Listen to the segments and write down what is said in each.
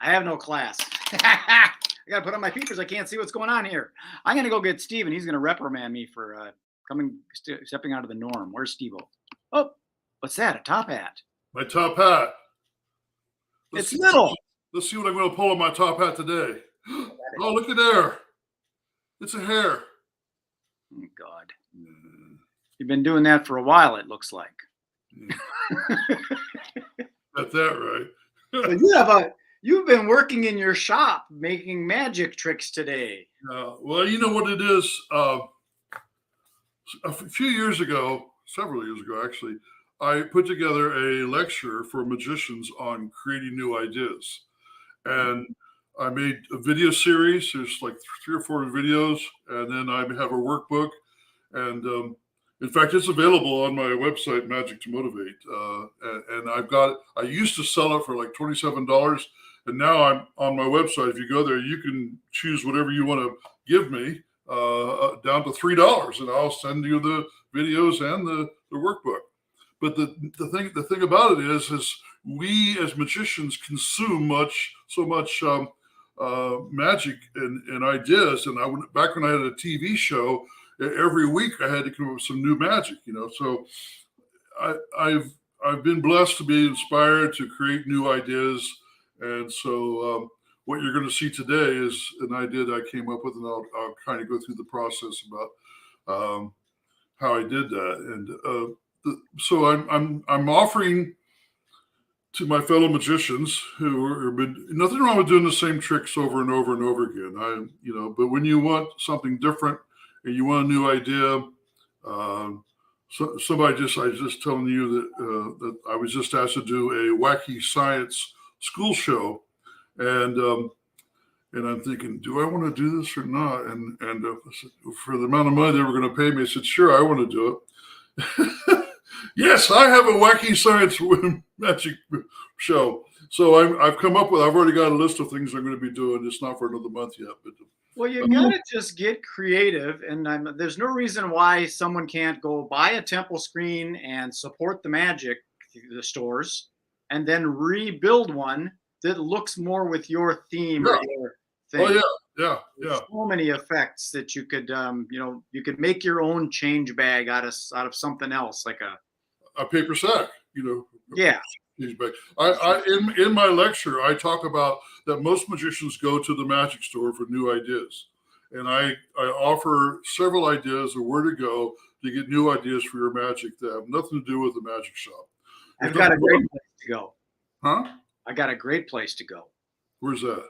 I have no class. I got to put on my peepers. I can't see what's going on here. I'm going to go get Steve, and he's going to reprimand me for stepping out of the norm. Where's Steve? Oh, what's that? A top hat. My top hat. It's little. Let's see what I'm going to pull on my top hat today. Oh, look at there. It's a hair. Oh, God. You've been doing that for a while, it looks like. Got that right. So you've been working in your shop making magic tricks today. Well, you know what it is? A few years ago, several years ago, actually, I put together a lecture for magicians on creating new ideas. And I made a video series. There's like 3 or 4 videos. And then I have a workbook. And in fact, it's available on my website, Magic to Motivate. And I used to sell it for like $27. And now I'm on my website. If you go there, you can choose whatever you want to give me down to $3. And I'll send you the videos and the workbook. But the thing about it is we as magicians consume so much magic and ideas. And back when I had a TV show, every week I had to come up with some new magic, So I've been blessed to be inspired to create new ideas, and so what you're going to see today is an idea that I came up with, and I'll kind of go through the process about how I did that. And so I'm offering to my fellow magicians who have been nothing wrong with doing the same tricks over and over and over again. But when you want something different and you want a new idea, I was just telling you that I was just asked to do a wacky science school show, and I'm thinking, do I want to do this or not? And for the amount of money they were going to pay me, I said, sure, I want to do it. Yes, I have a wacky science magic show. So I've already got a list of things I'm going to be doing. It's not for another month yet. But well, you got to just get creative. And there's no reason why someone can't go buy a temple screen and support the magic, the stores, and then rebuild one that looks more with your theme or your thing. Oh, yeah. There's so many effects that you could, you could make your own change bag out of something else, like a paper sack, Yeah. Change bag. In my lecture, I talk about that most magicians go to the magic store for new ideas, and I offer several ideas of where to go to get new ideas for your magic that have nothing to do with the magic shop. I've got a great place to go. Huh? I got a great place to go. Where's that?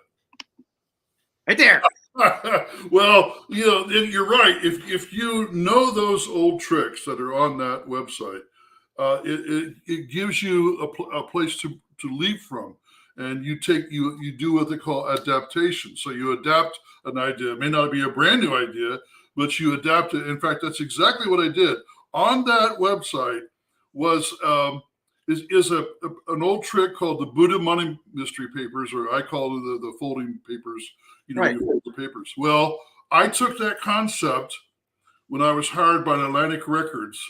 Right there. Well, you're right. If you know those old tricks that are on that website, it gives you a place to leap from, and you do what they call adaptation. So you adapt an idea. It may not be a brand new idea, but you adapt it. In fact, that's exactly what I did on that website. Is an old trick called the Buddha Money Mystery Papers, or I call it the folding papers. Right. You fold the papers. Well, I took that concept when I was hired by Atlantic Records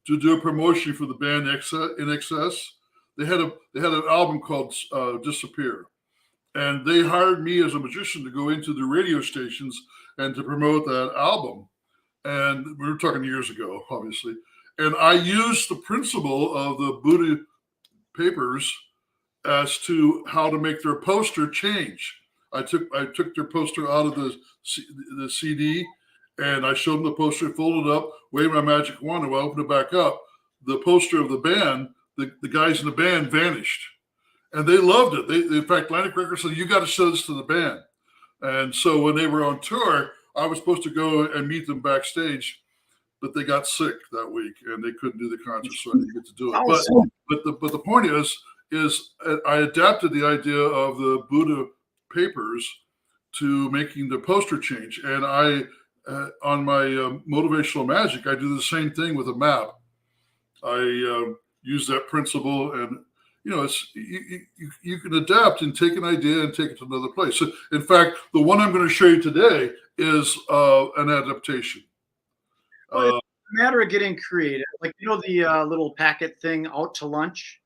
to do a promotion for the band In Excess. They had an album called Disappear, and they hired me as a magician to go into the radio stations and to promote that album. And we were talking years ago, obviously. And I used the principle of the Buddha papers as to how to make their poster change. I took their poster out of the CD, and I showed them the poster, folded up, waved my magic wand, and when I opened it back up, the poster of the band, the guys in the band vanished. And they loved it. In fact, Atlantic Records said, you got to show this to the band. And so when they were on tour, I was supposed to go and meet them backstage, but they got sick that week and they couldn't do the concert, so I didn't get to do it. But the point is I adapted the idea of the Buddha papers to making the poster change. And I, on my motivational magic, I do the same thing with a map. I use that principle, and you can adapt and take an idea and take it to another place. So, in fact, the one I'm going to show you today is an adaptation. Well, it's a matter of getting creative. Like, the little packet thing, out to lunch?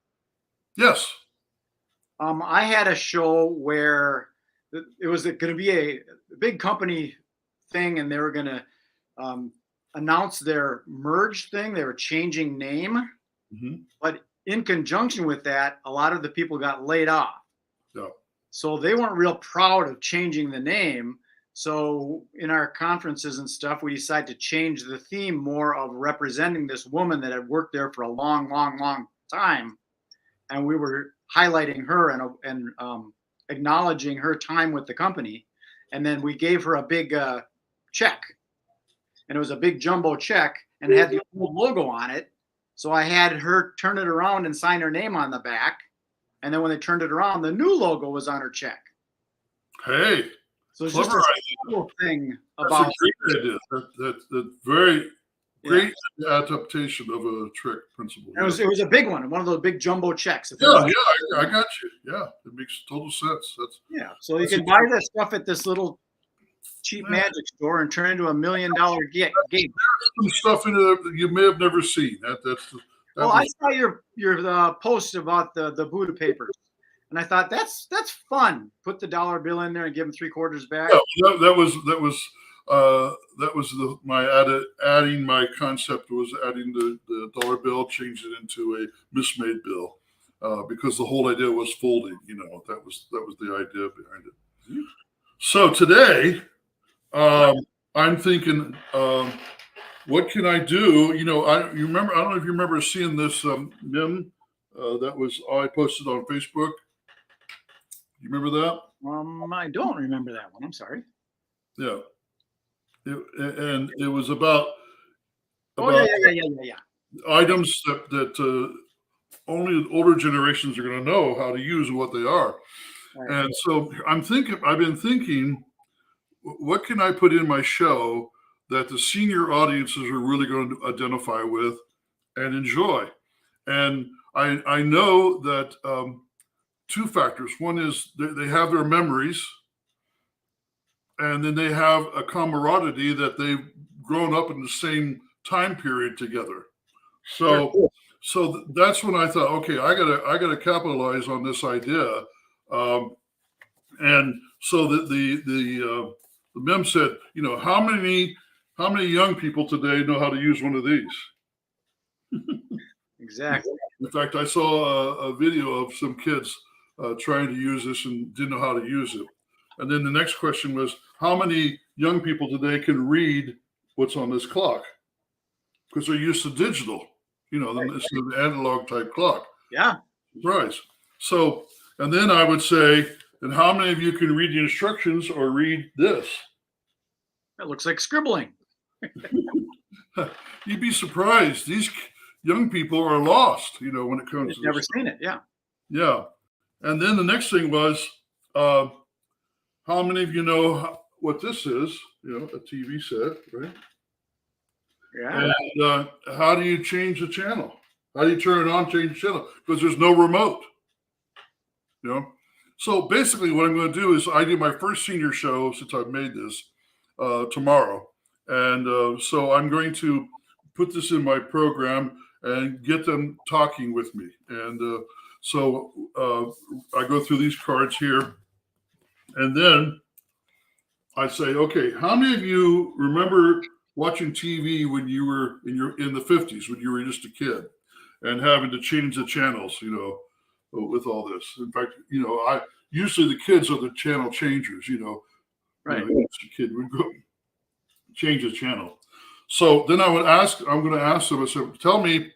Yes. I had a show where it was going to be a big company thing, and they were going to um, announce their merge thing. They were changing name, Hmm. but in conjunction with that, a lot of the people got laid off. Yeah. So they weren't real proud of changing the name. So in our conferences and stuff, we decided to change the theme more of representing this woman that had worked there for a long, long, long time, and we were highlighting her and acknowledging her time with the company. And then we gave her a big check, and it was a big jumbo check, and it had the old logo on it. So I had her turn it around and sign her name on the back. And then when they turned it around, the new logo was on her check. Hey, So it's just clever a idea. simple thing That's a about great idea. That very yeah. great adaptation of a trick principle. And Yeah. it was a big one of those big jumbo checks. Yeah, I got you. Yeah, it makes total sense. Yeah. So you That's can buy that stuff at this little cheap yeah, magic store and turn into $1 million gig. some stuff in it that you may have never seen. That Well, I was saw your post about the Buddha papers, and I thought that's fun. Put the dollar bill in there and give them 3/4 back. yeah, that was adding my concept was adding the dollar bill, change it into a mismade bill. Because the whole idea was folding, that was the idea behind it. Mhm. So today, I'm thinking, what can I do? I don't know if you remember seeing this meme that was I posted on Facebook. You remember that? I don't remember that one. I'm sorry. Yeah. And it was about Oh yeah, about yeah, yeah, yeah, yeah. items that only older generations are going to know how to use and what they are. Right. And so I've been thinking, what can I put in my show that the senior audiences are really going to identify with and enjoy? And I know that two factors. One is they have their memories, and then they have a camaraderie that they've grown up in the same time period together. Sure. So that's when I thought, okay, I gotta capitalize on this idea. And so the mem said, how many young people today know how to use one of these? Exactly. In fact, I saw a video of some kids trying to use this and didn't know how to use it. And then the next question was, how many young people today can read what's on this clock? Because they're used to digital, it's an analog type clock. Yeah. Right. So, and then I would say, and how many of you can read the instructions or read this? That looks like scribbling. You'd be surprised. These young people are lost, when it comes to Never this. seen it. Yeah. Yeah. And then the next thing was, how many of you know what this is? A TV set, right? Yeah. And how do you change the channel? How do you turn it on, change the channel? Because there's no remote. So basically, what I'm going to do is I do my first senior show since I've made this tomorrow, and so I'm going to put this in my program and get them talking with me. And so I go through these cards here, and then I say, okay, how many of you remember watching TV when you were in the 50s, when you were just a kid, and having to change the channels, with all this? In fact, I usually the kids are the channel changers, Right. The kid would go change the channel. So then I'm going to ask them, I said, tell me,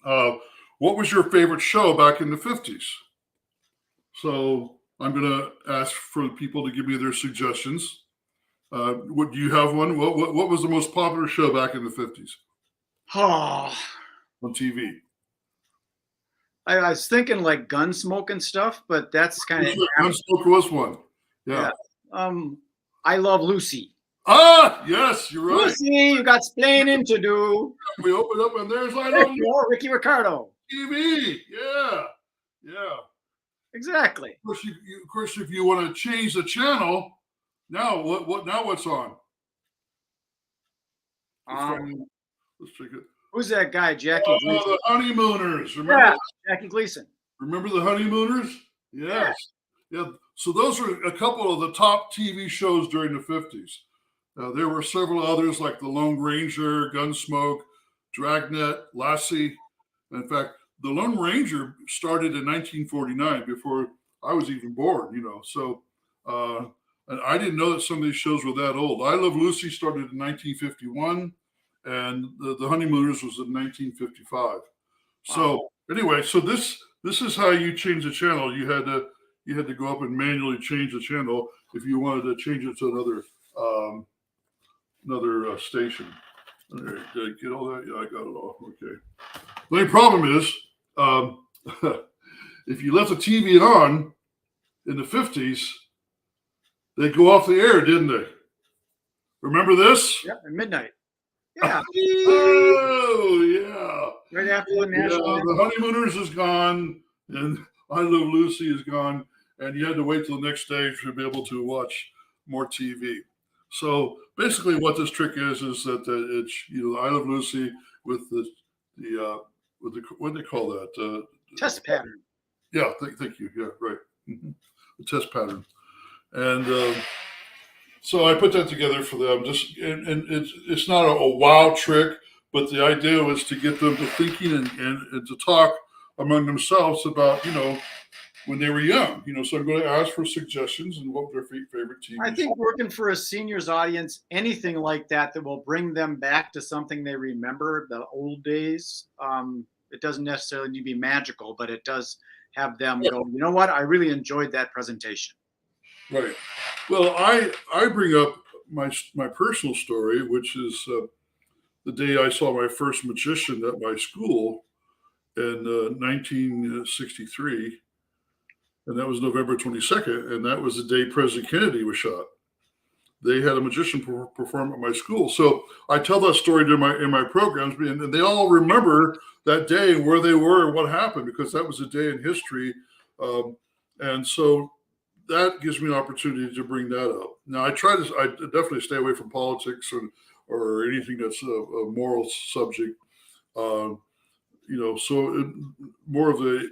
what was your favorite show back in the 50s? So I'm going to ask for people to give me their suggestions. What do you have one? What was the most popular show back in the 50s Oh, on TV? I was thinking like Gunsmoke and stuff, but that's kind of Gunsmoke was one. Yeah. I Love Lucy. Ah, yes, you're right. Lucy, you got splaining to do. We open up and there's I Love Ricky Ricardo. TV. Yeah. Yeah. Exactly. Of course, if you want to change the channel, now what's on? Let's check it. Who's that guy? Jackie Gleason. The Honeymooners. Remember? Yeah, Jackie Gleason. Remember the Honeymooners? Yes. Yeah. So those are a couple of the top TV shows during the 50s. There were several others like The Lone Ranger, Gunsmoke, Dragnet, Lassie. In fact, The Lone Ranger started in 1949 before I was even born, So, and I didn't know that some of these shows were that old. I Love Lucy started in 1951, and the Honeymooners was in 1955. Wow. So anyway, so this is how you change the channel. You had to go up and manually change the channel if you wanted to change it to another station. All right, did I get all that? Yeah, I got it all. Okay. The only problem is, if you left the TV on in the 50s, they go off the air, didn't they? Remember this? Yep. At midnight. Yeah. Oh, yeah. Right after the Yeah, national anthem. the Honeymooners is gone, and I Love Lucy is gone, and you had to wait till the next day to be able to watch more TV. So basically, what this trick is that it's I Love Lucy with with the what do they call that? Test pattern. Yeah, thank you. Yeah, right. The test pattern, and so I put that together for them. And it's not a wow trick, but the idea was to get them to thinking and to talk among themselves about when they were young. So I'm going to ask for suggestions and what their favorite TV. I think working for a seniors audience, anything like that will bring them back to something they remember, the old days. It doesn't necessarily need to be magical, but it does have them go, you know what? I really enjoyed that presentation. Right. Well, I bring up my personal story, which is the day I saw my first magician at my school in 1963, and that was November 22nd, and that was the day President Kennedy was shot. They had a magician perform at my school, so I tell that story in my programs, and they all remember that day and where they were and what happened because that was a day in history, and so that gives me an opportunity to bring that up. Now, I definitely stay away from politics or anything that's a moral subject. So more of the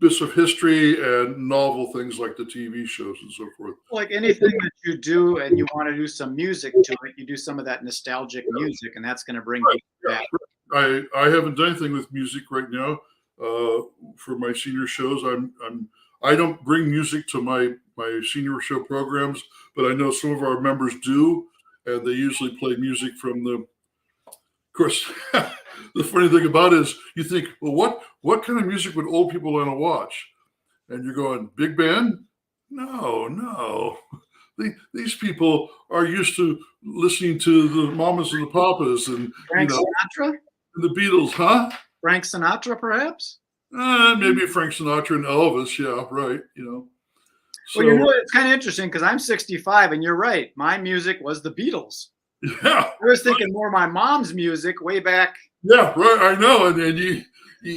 bits of history and novel things like the TV shows and so forth. Like anything that you do and you want to do some music to it, you do some of that nostalgic music, and that's going to bring people back. I haven't done anything with music right now for my senior shows. I don't bring music to my senior show programs, but I know some of our members do, and they usually play music from the. Of course, the funny thing about it is you think, well, what kind of music would old people want to watch? And you're going, big band? No. These people are used to listening to the Mamas and the Papas and Frank Sinatra? The Beatles, huh? Frank Sinatra, perhaps? Maybe Frank Sinatra and Elvis, yeah, right. So, well, it's kind of interesting because I'm 65, and you're right. My music was the Beatles. Yeah, I was thinking more my mom's music way back. Yeah, right. I know, and you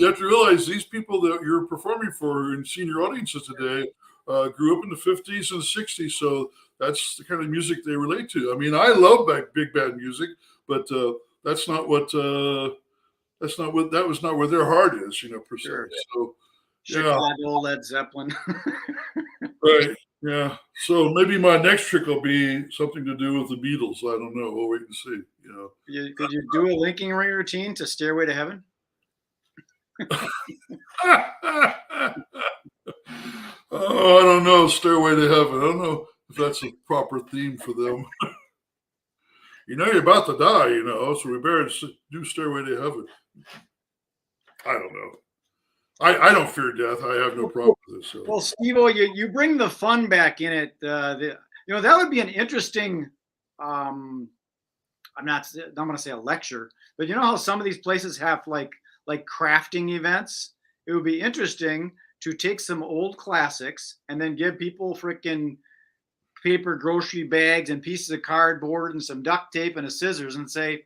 have to realize these people that you're performing for in senior audiences today grew up in the 50s and 60s, so that's the kind of music they relate to. I mean, I love big band music, but that was not where their heart is, per se. Sure. So, Chicago, Led Zeppelin. Right. Yeah. So maybe my next trick will be something to do with the Beatles. I don't know. We'll wait and see. Could you do a linking ring routine to Stairway to Heaven? Oh, I don't know. Stairway to Heaven. I don't know if that's a proper theme for them. You're about to die, so we better do Stairway to Heaven. I don't know. I don't fear death. I have no problem with it. So. Well, Steve-O, you bring the fun back in it. That would be an interesting. I'm not going to say a lecture, but you know how some of these places have like crafting events. It would be interesting to take some old classics and then give people freaking paper grocery bags and pieces of cardboard and some duct tape and a scissors and say,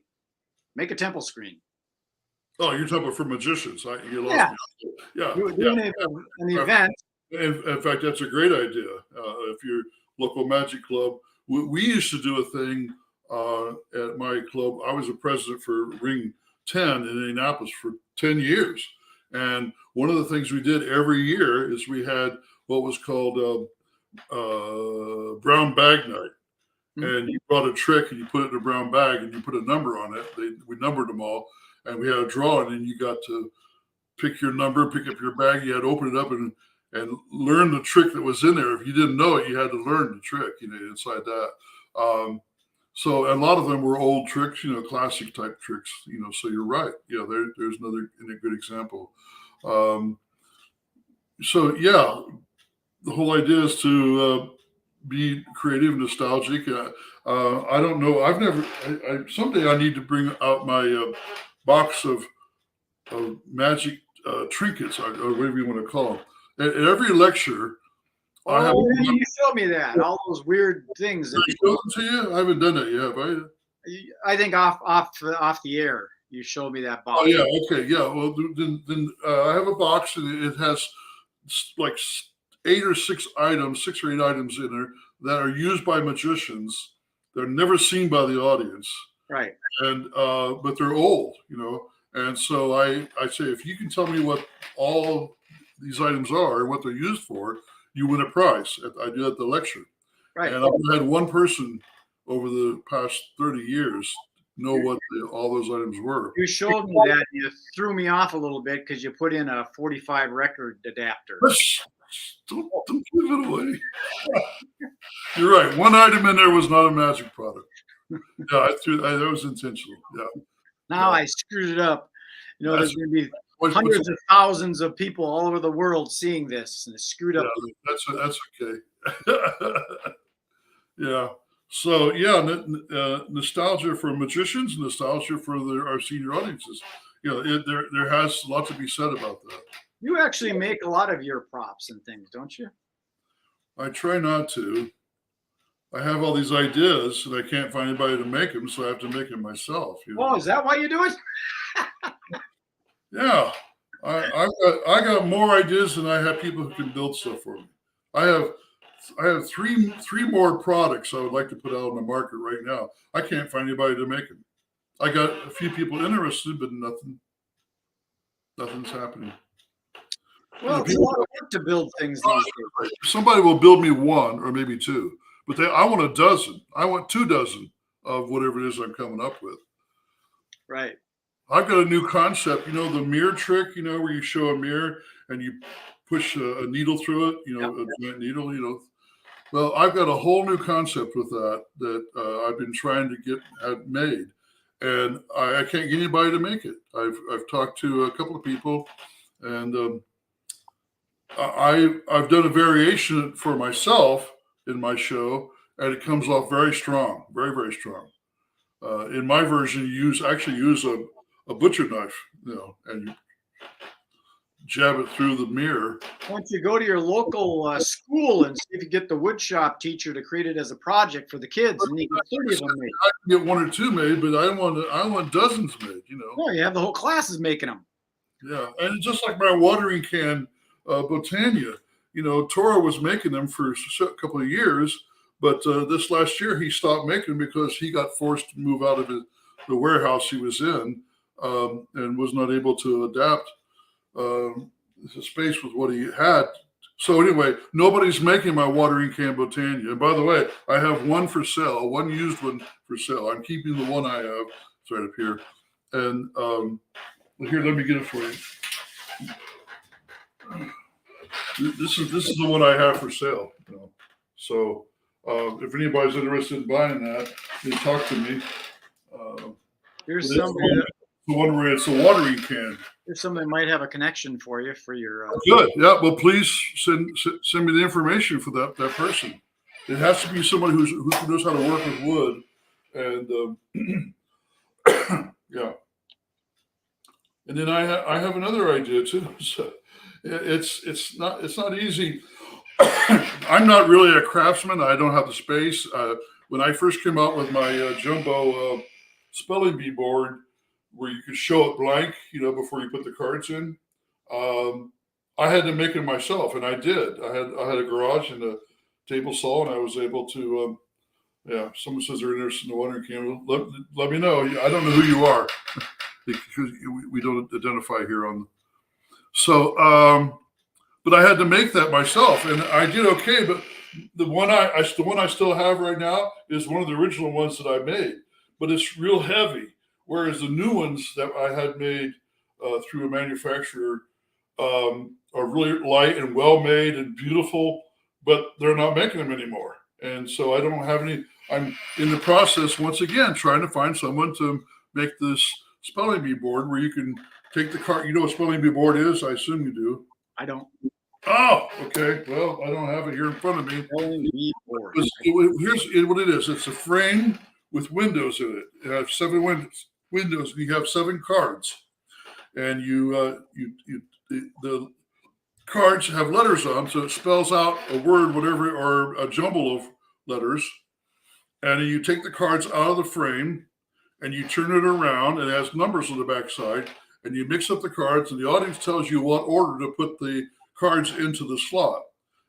make a temple screen. Oh, you're talking about for magicians. You lost me. Yeah. An event. In fact, that's a great idea. If you're local magic club, we used to do a thing at my club. I was a president for Ring 10 in Indianapolis for 10 years. And one of the things we did every year is we had what was called brown bag night. And you brought a trick and you put it in a brown bag and you put a number on it. We numbered them all, and we had a drawing, and you got to pick your number, pick up your bag. You had to open it up and learn the trick that was in there. If you didn't know it, you had to learn the trick, inside that. So a lot of them were old tricks, classic type tricks, so you're right. Yeah, there's another good example. So yeah, the whole idea is to be creative and nostalgic. I don't know. I've never. Someday I need to bring out my box of magic trinkets, or whatever you want to call them. At every lecture, I have. You showed me that, all those weird things. Did I show them to you? I haven't done that yet, have I? I think off the air, you showed me that box. Oh yeah, okay, yeah. Well, then I have a box, and it has like 8 or 8 items in there that are used by magicians. They're never seen by the audience, right? And but they're old, And so I say, if you can tell me what all these items are and what they're used for, you win a prize. I do that at the lecture. Right. And I've had one person over the past 30 years know what all those items were. You showed me that. You threw me off a little bit because you put in a 45 record adapter. Don't give it away. You're right. One item in there was not a magic product. Yeah, that was intentional. Yeah. Now I screwed it up. There's going to be hundreds of thousands of people all over the world seeing this, and it's screwed up. That's okay. Yeah. So yeah, nostalgia for magicians, nostalgia for our senior audiences. There has a lot to be said about that. You actually make a lot of your props and things, don't you? I try not to. I have all these ideas, and I can't find anybody to make them, so I have to make them myself. Oh, is that why you do it? Yeah, I got more ideas than I have people who can build stuff for me. I have three more products I would like to put out on the market right now. I can't find anybody to make them. I got a few people interested, but nothing's happening. Well, it's a lot of work to build things these days. Somebody will build me one or maybe two, but I want a dozen. I want 2 dozen of whatever it is I'm coming up with. Right. I've got a new concept, the mirror trick, where you show a mirror and you push a needle through it, a giant needle, Well, I've got a whole new concept with that I've been trying to get made, and I can't get anybody to make it. I've talked to a couple of people, and I've done a variation for myself in my show, and it comes off very strong, very, very strong. In my version, you actually use a butcher knife, and you jab it through the mirror. Why don't you go to your local school and see if you get the woodshop teacher to create it as a project for the kids, and you get 30 of them made. I can get 1 or 2 made, but I want dozens made. Well, you have the whole classes making them. Yeah, and just like my watering can, Botania, Toro was making them for a couple of years, but this last year he stopped making them because he got forced to move out of the warehouse he was in, and was not able to adapt the space with what he had. So anyway, nobody's making my watering can Botania. And by the way, I have one for sale, one used one for sale. I'm keeping the one I have. It's right up here. And here, let me get it for you. This is the one I have for sale. So if anybody's interested in buying that, then talk to me. Here's somebody. The one where it's a watering can. There's somebody might have a connection for you for your. Good. Yeah. Well, please send me the information for that person. It has to be somebody who knows how to work with wood, and yeah. And then I have another idea too. So it's not easy. I'm not really a craftsman. I don't have the space. When I first came out with my jumbo spelling bee board, where you could show it blank, before you put the cards in, I had to make it myself, and I did. I had a garage and a table saw, and I was able to. Someone says they're interested in the watering can. Let me know. I don't know who you are because we don't identify here on. So, but I had to make that myself, and I did okay. But the one I still have right now is one of the original ones that I made, but it's real heavy. Whereas the new ones that I had made through a manufacturer are really light and well made and beautiful, but they're not making them anymore. And so I don't have any. I'm in the process once again trying to find someone to make this spelling bee board where you can take the card. You know what spelling bee board is? I assume you do. I don't. Oh, okay. Well, I don't have it here in front of me. Spelling bee board. Here's what it is. It's a frame with windows in it. It has 7 windows, and you have 7 cards, and the cards have letters on, so it spells out a word, whatever, or a jumble of letters. And you take the cards out of the frame, and you turn it around, and it has numbers on the backside, and you mix up the cards, and the audience tells you what order to put the cards into the slot.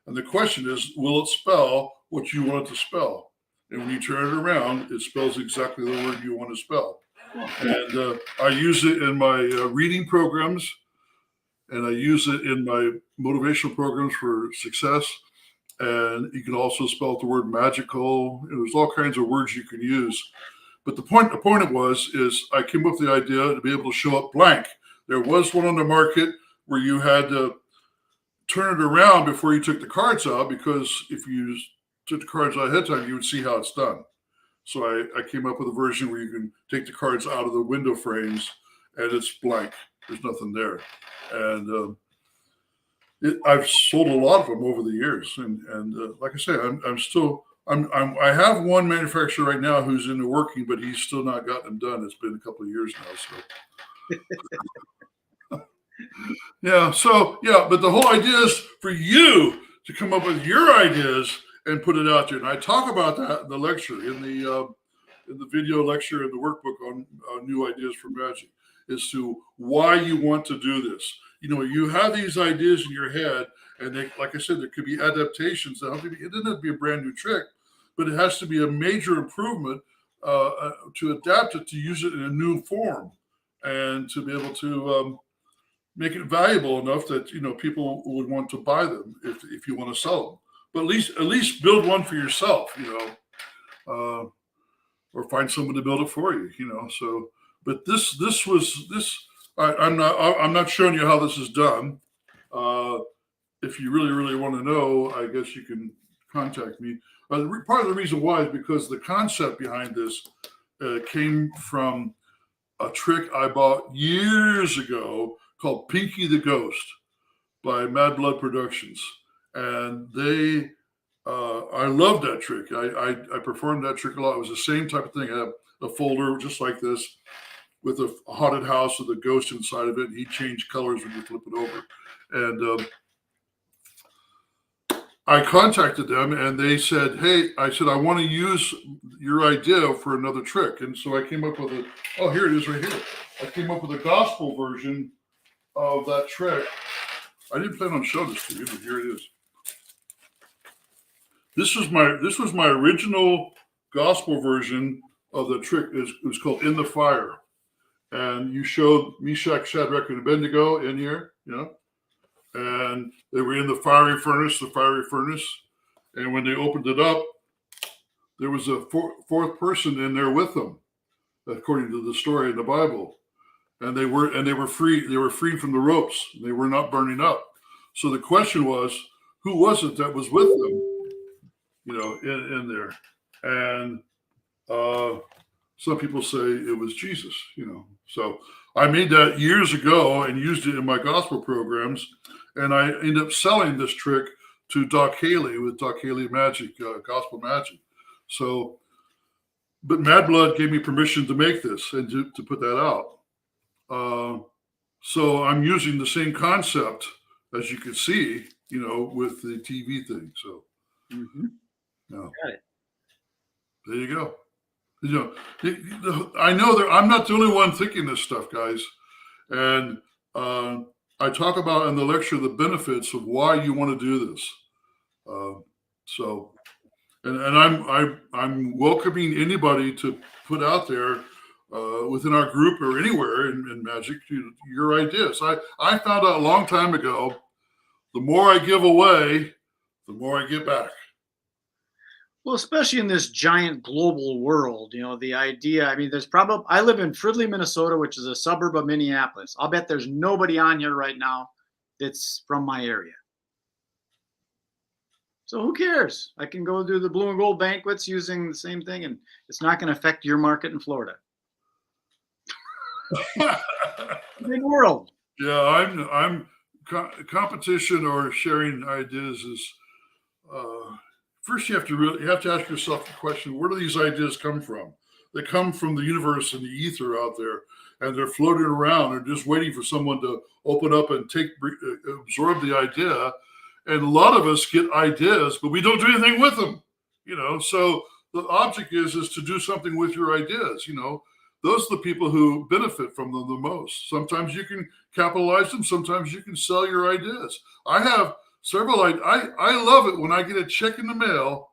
And the question is, will it spell what you want it to spell? And when you turn it around, it spells exactly the word you want to spell. And I use it in my reading programs, and I use it in my motivational programs for success. And you can also spell the word magical. And there's all kinds of words you can use. But the point is I came up with the idea to be able to show up blank. There was one on the market where you had to turn it around before you took the cards out, because if you took the cards out ahead of time, you would see how it's done. So I came up with a version where you can take the cards out of the window frames and it's blank. There's nothing there. And I've sold a lot of them over the years. And like I say, I have one manufacturer right now who's into working, but he's still not gotten them done. It's been a couple of years now. So but the whole idea is for you to come up with your ideas and put it out there. And I talk about that in the lecture, in the video lecture, and the workbook on new ideas for magic, as to why you want to do this. You know, you have these ideas in your head, and they, like I said, there could be adaptations. It doesn't have to be a brand new trick, but it has to be a major improvement to adapt it, to use it in a new form, and to be able to make it valuable enough that people would want to buy them if you want to sell them. But at least build one for yourself, or find someone to build it for you, So, but this was. I'm not showing you how this is done. If you really want to know, I guess you can contact me. Part of the reason why is because the concept behind this came from a trick I bought years ago called Pinky the Ghost by Mad Blood Productions. And I love that trick. I performed that trick a lot. It was the same type of thing. I have a folder just like this with a haunted house with a ghost inside of it. And he'd change colors when you flip it over. And I contacted them, and they said, hey, I want to use your idea for another trick. And so I came up with here it is right here. I came up with a gospel version of that trick. I didn't plan on showing this to you, but here it is. This was my original gospel version of the trick. It was called In the Fire. And you showed Meshach, Shadrach, and Abednego in here, and they were in the fiery furnace. And when they opened it up, there was a fourth person in there with them, according to the story in the Bible. And they were free. They were free from the ropes. They were not burning up. So the question was, who was it that was with them, in there? And some people say it was Jesus, So I made that years ago and used it in my gospel programs. And I ended up selling this trick to Doc Haley with Doc Haley Magic, Gospel Magic. So, but Mad Blood gave me permission to make this and to put that out. So I'm using the same concept, as you can see, with the TV thing. So, Got it. There you go. I know that I'm not the only one thinking this stuff, guys. And I talk about in the lecture the benefits of why you want to do this. And I'm welcoming anybody to put out there within our group or anywhere in magic, your ideas. I found out a long time ago, the more I give away, the more I get back. Well, especially in this giant global world, the idea, I mean, I live in Fridley, Minnesota, which is a suburb of Minneapolis. I'll bet there's nobody on here right now that's from my area. So who cares? I can go do the blue and gold banquets using the same thing, and it's not going to affect your market in Florida. Big world. Yeah, I'm competition or sharing ideas is first you have to ask yourself the question: where do these ideas come from? They come from the universe and the ether out there, and they're floating around. They're just waiting for someone to open up and absorb the idea. And a lot of us get ideas, but we don't do anything with them. So the object is to do something with your ideas. Those are the people who benefit from them the most. Sometimes you can capitalize them. Sometimes you can sell your ideas. I have several. I love it when I get a check in the mail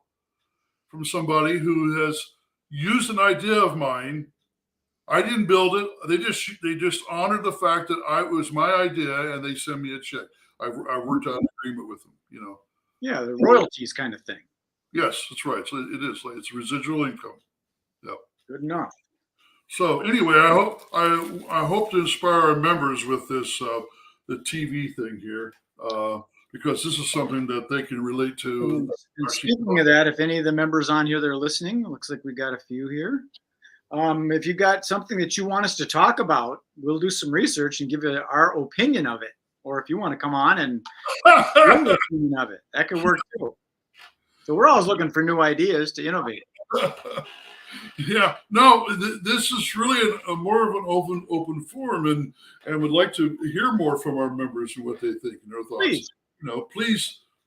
from somebody who has used an idea of mine. I didn't build it. They just honored the fact that it was my idea, and they send me a check. I worked out an agreement with them. Yeah, the royalties kind of thing. Yes, that's right. So it is it's residual income. Yeah. Good enough. So anyway, I hope to inspire our members with this the TV thing here, because this is something that they can relate to. And speaking of that, if any of the members on here that are listening, it looks like we got a few here. If you got something that you want us to talk about, we'll do some research and give you our opinion of it. Or if you want to come on and give the opinion of it, that could work too. So we're always looking for new ideas to innovate. Yeah, no, this is really a more of an open forum, and would like to hear more from our members and what they think and their thoughts.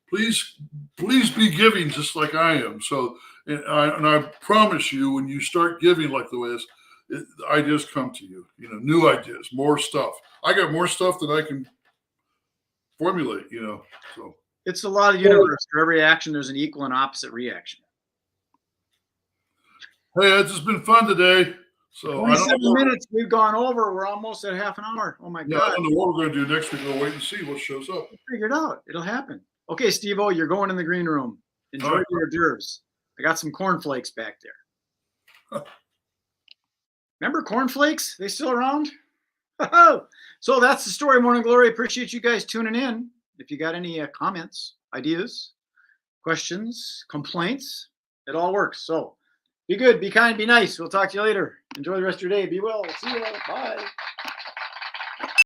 Please be giving just like I am. So, and I promise you, when you start giving like the way this, ideas come to you. New ideas, more stuff. I got more stuff that I can formulate. So it's a lot of universe. For every action, there's an equal and opposite reaction. Hey, it's just been fun today. So 27 minutes we've gone over. We're almost at half an hour. Oh my God. I don't know what we're going to do next week. We'll wait and see what shows up. We'll figure it out. It'll happen. Okay, Steve-O, you're going in the green room. Enjoy your hors d'oeuvres. I got some cornflakes back there. Remember cornflakes? They still around? So that's the story, Morning Glory. Appreciate you guys tuning in. If you got any comments, ideas, questions, complaints, it all works. So be good, be kind, be nice. We'll talk to you later. Enjoy the rest of your day. Be well. See you. Bye.